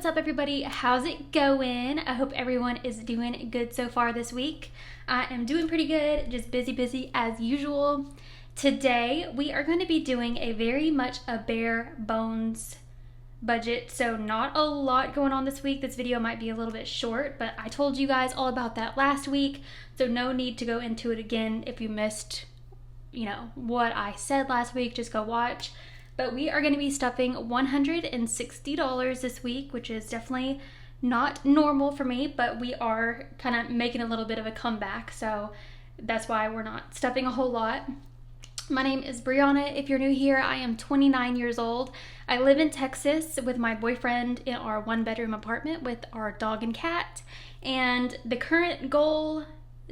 what's up everybody? How's it going? I hope everyone is doing good so far this week. I am doing pretty good, just busy as usual. Today we are going to be doing a very much a bare bones budget, so not a lot going on this week. This video might be a little bit short, but I told you guys all about that last week, so no need to go into it again. If you missed, what I said last week, just go watch. But we are going to be stuffing $160 this week, which is definitely not normal for me, but we are kind of making a little bit of a comeback, so that's why we're not stuffing a whole lot. My name is Brianna. If you're new here, I am 29 years old. I live in Texas with my boyfriend in our one-bedroom apartment with our dog and cat, and the current goal,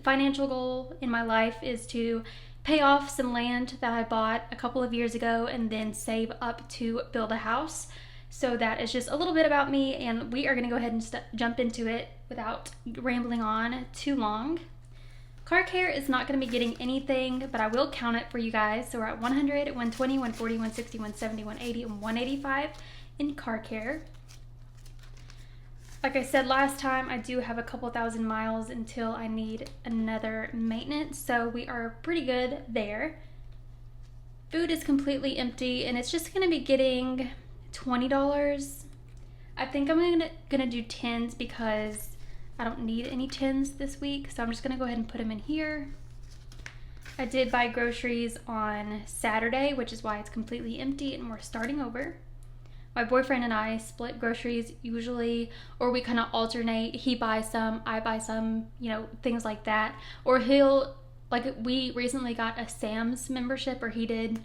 financial goal in my life is to pay off some land that I bought a couple of years ago and then save up to build a house. So that is just a little bit about me, and we are going to go ahead and jump into it without rambling on too long. Car care is not going to be getting anything, but I will count it for you guys. So we're at 100, 120, 140, 160, 170, 180, and 185 in car care. Like I said last time, I do have a couple thousand miles until I need another maintenance, so we are pretty good there. Food is completely empty, and it's just going to be getting $20. I think I'm gonna do tins because I don't need any tins this week, so I'm just going to go ahead and put them in here. I did buy groceries on Saturday, which is why it's completely empty, and we're starting over. My boyfriend and I split groceries usually, or we kind of alternate. He buys some, I buy some, things like that. Or we recently got a Sam's membership, or he did,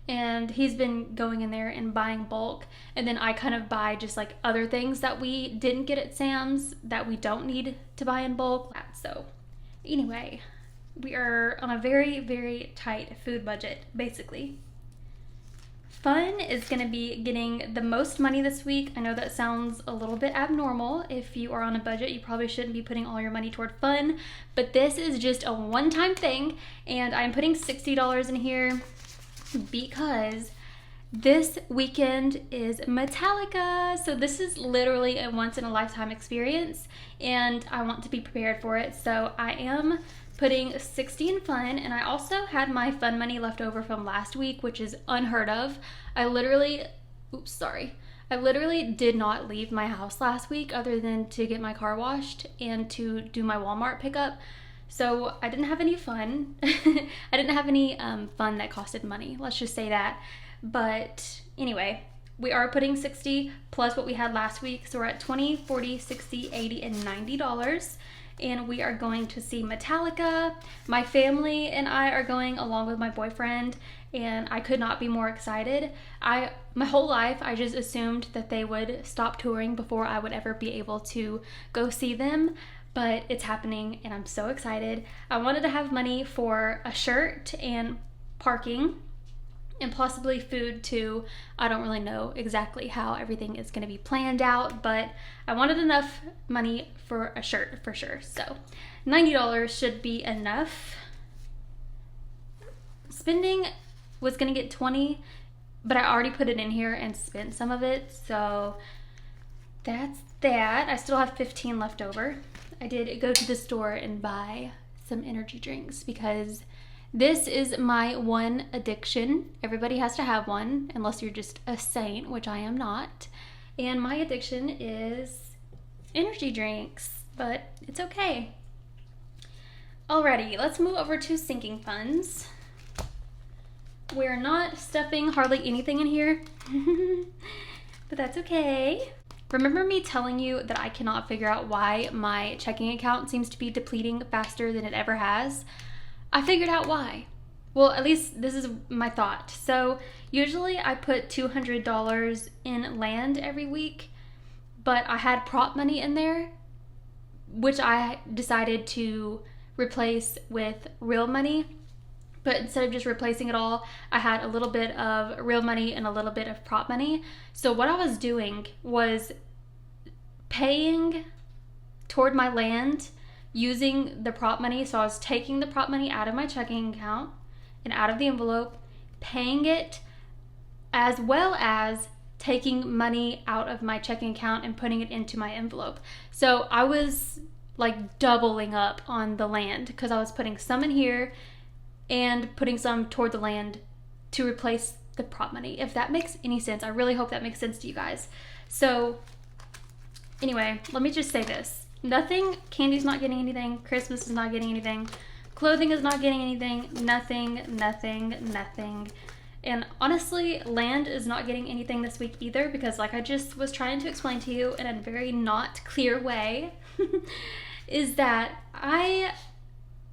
and he's been going in there and buying bulk, and then I kind of buy just like other things that we didn't get at Sam's that we don't need to buy in bulk. So anyway, we are on a very, very tight food budget, basically. Fun is going to be getting the most money this week. I know that sounds a little bit abnormal. If you are on a budget, you probably shouldn't be putting all your money toward fun, but this is just a one-time thing, and I'm putting $60 in here because this weekend is Metallica. So this is literally a once-in-a-lifetime experience, and I want to be prepared for it. So I am putting 60 in fun, and I also had my fun money left over from last week, which is unheard of. I literally did not leave my house last week other than to get my car washed and to do my Walmart pickup. So I didn't have any fun. I didn't have any fun that costed money, let's just say that. But anyway, we are putting 60 plus what we had last week, so we're at 20, 40, 60, 80, and $90. And we are going to see Metallica. My family and I are going along with my boyfriend, and I could not be more excited. My whole life, I just assumed that they would stop touring before I would ever be able to go see them, but it's happening, and I'm so excited. I wanted to have money for a shirt and parking, and possibly food too. I don't really know exactly how everything is going to be planned out, but I wanted enough money for a shirt for sure. So $90 should be enough. Spending was going to get 20, but I already put it in here and spent some of it, so that's that. I still have 15 left over. I did go to the store and buy some energy drinks because this is my one addiction. Everybody has to have one, unless you're just a saint, which I am not. And my addiction is energy drinks, but it's okay. Alrighty, let's move over to sinking funds. We're not stuffing hardly anything in here, but that's okay. Remember me telling you that I cannot figure out why my checking account seems to be depleting faster than it ever has? I figured out why. Well, at least this is my thought. So usually I put $200 in land every week, but I had prop money in there, which I decided to replace with real money. But instead of just replacing it all, I had a little bit of real money and a little bit of prop money. So what I was doing was paying toward my land using the prop money. So I was taking the prop money out of my checking account and out of the envelope, paying it, as well as taking money out of my checking account and putting it into my envelope. So I was like doubling up on the land because I was putting some in here and putting some toward the land to replace the prop money. If that makes any sense, I really hope that makes sense to you guys. So anyway, let me just say this. Candy's not getting anything, Christmas is not getting anything, clothing is not getting anything, nothing. And honestly, land is not getting anything this week either, because like I just was trying to explain to you in a very not clear way, is that I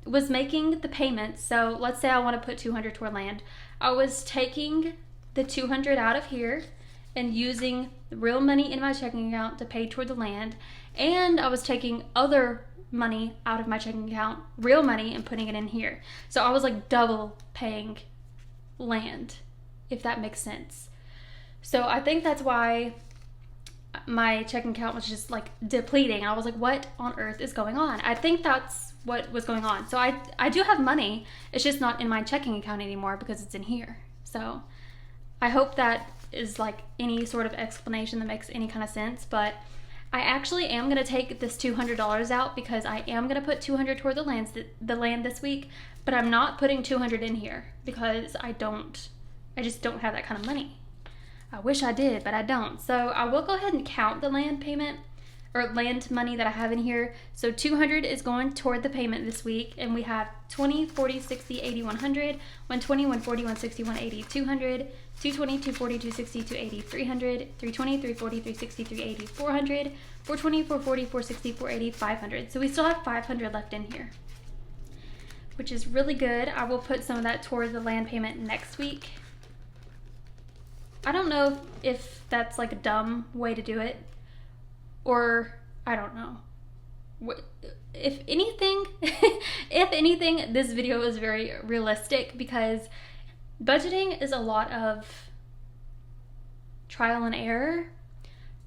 was making the payments. So let's say I want to put 200 toward land. I was taking the 200 out of here and using real money in my checking account to pay toward the land. And I was taking other money out of my checking account, real money, and putting it in here. So I was like double paying land, if that makes sense. So I think that's why my checking account was just like depleting. And I was like, what on earth is going on? I think that's what was going on. So I do have money. It's just not in my checking account anymore because it's in here. So I hope that is like any sort of explanation that makes any kind of sense. But I actually am going to take this $200 out because I am going to put 200 toward the land this week, but I'm not putting 200 in here because I just don't have that kind of money. I wish I did, but I don't. So I will go ahead and count the land payment or land money that I have in here. So 200 is going toward the payment this week, and we have 20, 40, 60, 80, 100, 120, 140, 160, 180, 200, 220, 240, 260, 280, 300, 320, 340, 360, 380, 400, 420, 440, 460, 480, 500. So we still have 500 left in here, which is really good. I will put some of that toward the land payment next week. I don't know if that's like a dumb way to do it, or I don't know. If anything, this video is very realistic because budgeting is a lot of trial and error.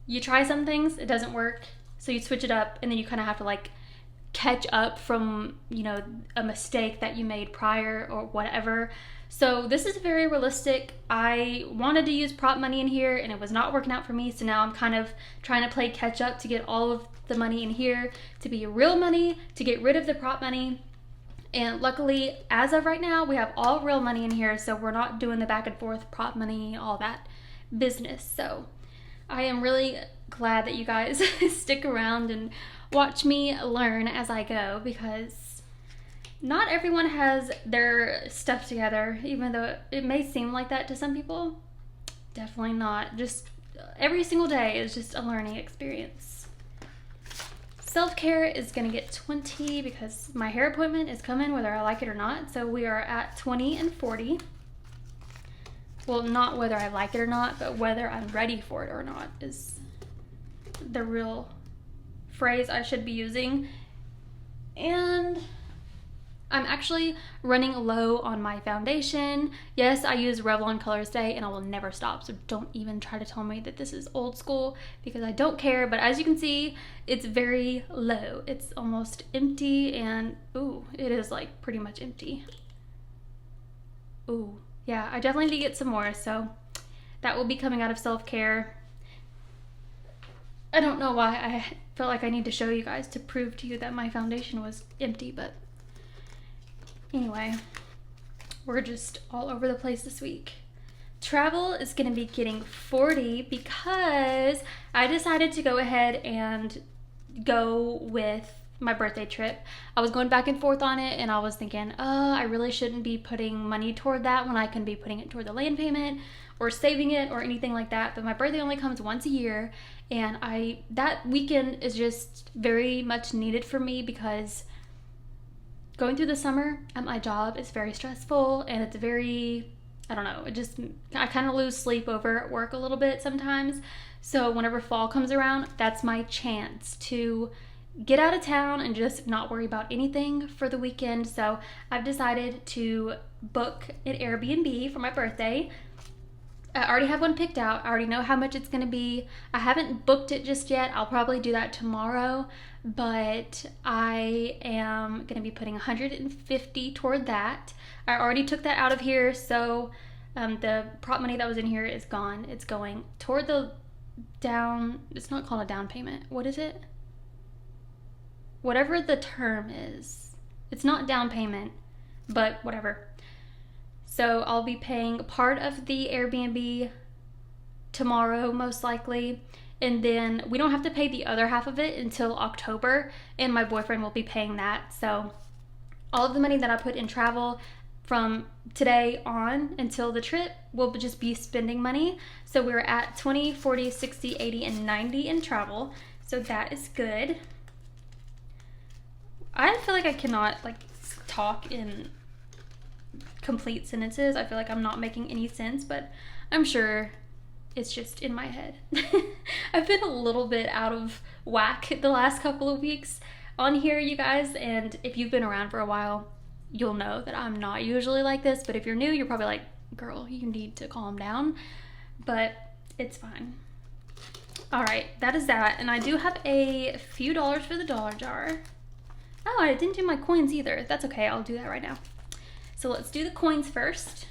You try some things, it doesn't work, so you switch it up, and then you kind of have to like catch up from, you know, a mistake that you made prior or whatever. So this is very realistic. I wanted to use prop money in here and it was not working out for me, so now I'm kind of trying to play catch up to get all of the money in here to be real money, to get rid of the prop money. And luckily, as of right now, we have all real money in here, so we're not doing the back and forth prop money, all that business. So I am really glad that you guys stick around and watch me learn as I go, because not everyone has their stuff together, even though it may seem like that to some people. Definitely not. Just every single day is just a learning experience. Self-care is gonna get 20 because my hair appointment is coming whether I like it or not. So we are at 20 and 40. Well, not whether I like it or not, but whether I'm ready for it or not is the real phrase I should be using. And I'm actually running low on my foundation. Yes, I use Revlon Colors Day and I will never stop, so don't even try to tell me that this is old school because I don't care. But as you can see, it's very low. It's almost empty, and ooh, it is like pretty much empty. Ooh, yeah, I definitely need to get some more, so that will be coming out of self-care. I don't know why I felt like I need to show you guys to prove to you that my foundation was empty, but anyway, we're just all over the place this week. Travel is going to be getting 40 because I decided to go ahead and go with my birthday trip. I was going back and forth on it, and I was thinking, oh, I really shouldn't be putting money toward that when I can be putting it toward the land payment or saving it or anything like that. But my birthday only comes once a year, and that weekend is just very much needed for me because going through the summer at my job is very stressful, and it's very, I don't know, I kind of lose sleep over at work a little bit sometimes. So whenever fall comes around, that's my chance to get out of town and just not worry about anything for the weekend. So I've decided to book an Airbnb for my birthday. I already have one picked out. I already know how much it's going to be. I haven't booked it just yet. I'll probably do that tomorrow, but I am going to be putting 150 toward that. I already took that out of here, so The prop money that was in here is gone. It's going toward the down, it's not called a down payment. What is it? Whatever the term is. It's not down payment, but whatever. So I'll be paying part of the Airbnb tomorrow, most likely. And then we don't have to pay the other half of it until October, and my boyfriend will be paying that. So all of the money that I put in travel from today on until the trip will just be spending money. So we're at 20, 40, 60, 80, and 90 in travel. So that is good. I feel like I cannot like talk in complete sentences. I feel like I'm not making any sense, but I'm sure it's just in my head. I've been a little bit out of whack the last couple of weeks on here, you guys, and if you've been around for a while, you'll know that I'm not usually like this, but if you're new, you're probably like, girl, you need to calm down, but it's fine. All right, that is that, and I do have a few dollars for the dollar jar. Oh, I didn't do my coins either. That's okay, I'll do that right now. So let's do the coins first.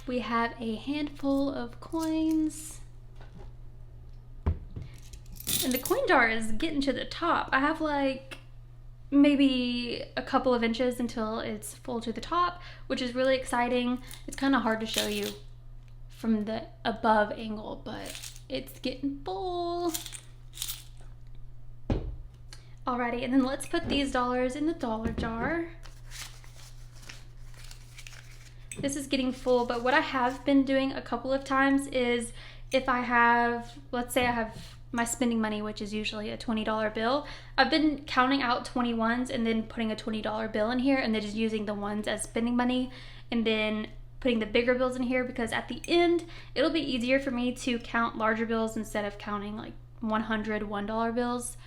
We have a handful of coins. And the coin jar is getting to the top. I have like maybe a couple of inches until it's full to the top, which is really exciting. It's kind of hard to show you from the above angle, but it's getting full. Alrighty, and then let's put these dollars in the dollar jar. This is getting full, but what I have been doing a couple of times is if I have, let's say I have my spending money, which is usually a $20 bill, I've been counting out 21s and then putting a $20 bill in here and then just using the ones as spending money and then putting the bigger bills in here, because at the end, it'll be easier for me to count larger bills instead of counting like $100 bills.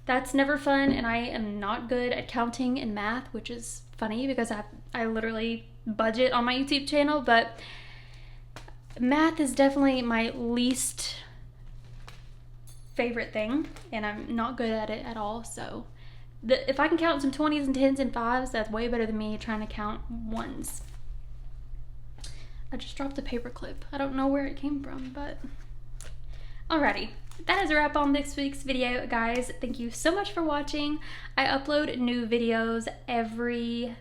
That's never fun, and I am not good at counting in math, which is funny because I literally budget on my YouTube channel, but math is definitely my least favorite thing, and I'm not good at it at all. So if I can count some 20s and 10s and 5s, that's way better than me trying to count ones. I just dropped the paper clip. I don't know where it came from, but alrighty. That is a wrap on this week's video, guys. Thank you so much for watching. I upload new videos every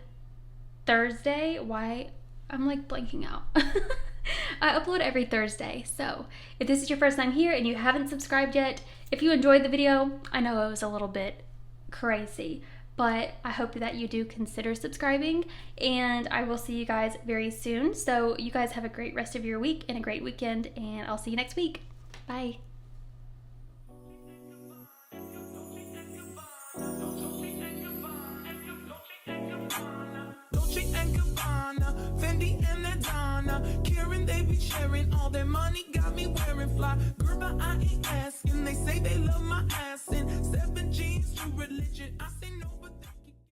Thursday. Why? I'm like blanking out. I upload every Thursday. So if this is your first time here and you haven't subscribed yet, if you enjoyed the video, I know it was a little bit crazy, but I hope that you do consider subscribing, and I will see you guys very soon. So you guys have a great rest of your week and a great weekend, and I'll see you next week. Bye. Karen, they be sharing all their money, got me wearing fly. Girl, but I ain't asking. They say they love my ass in 7 jeans, true religion. I say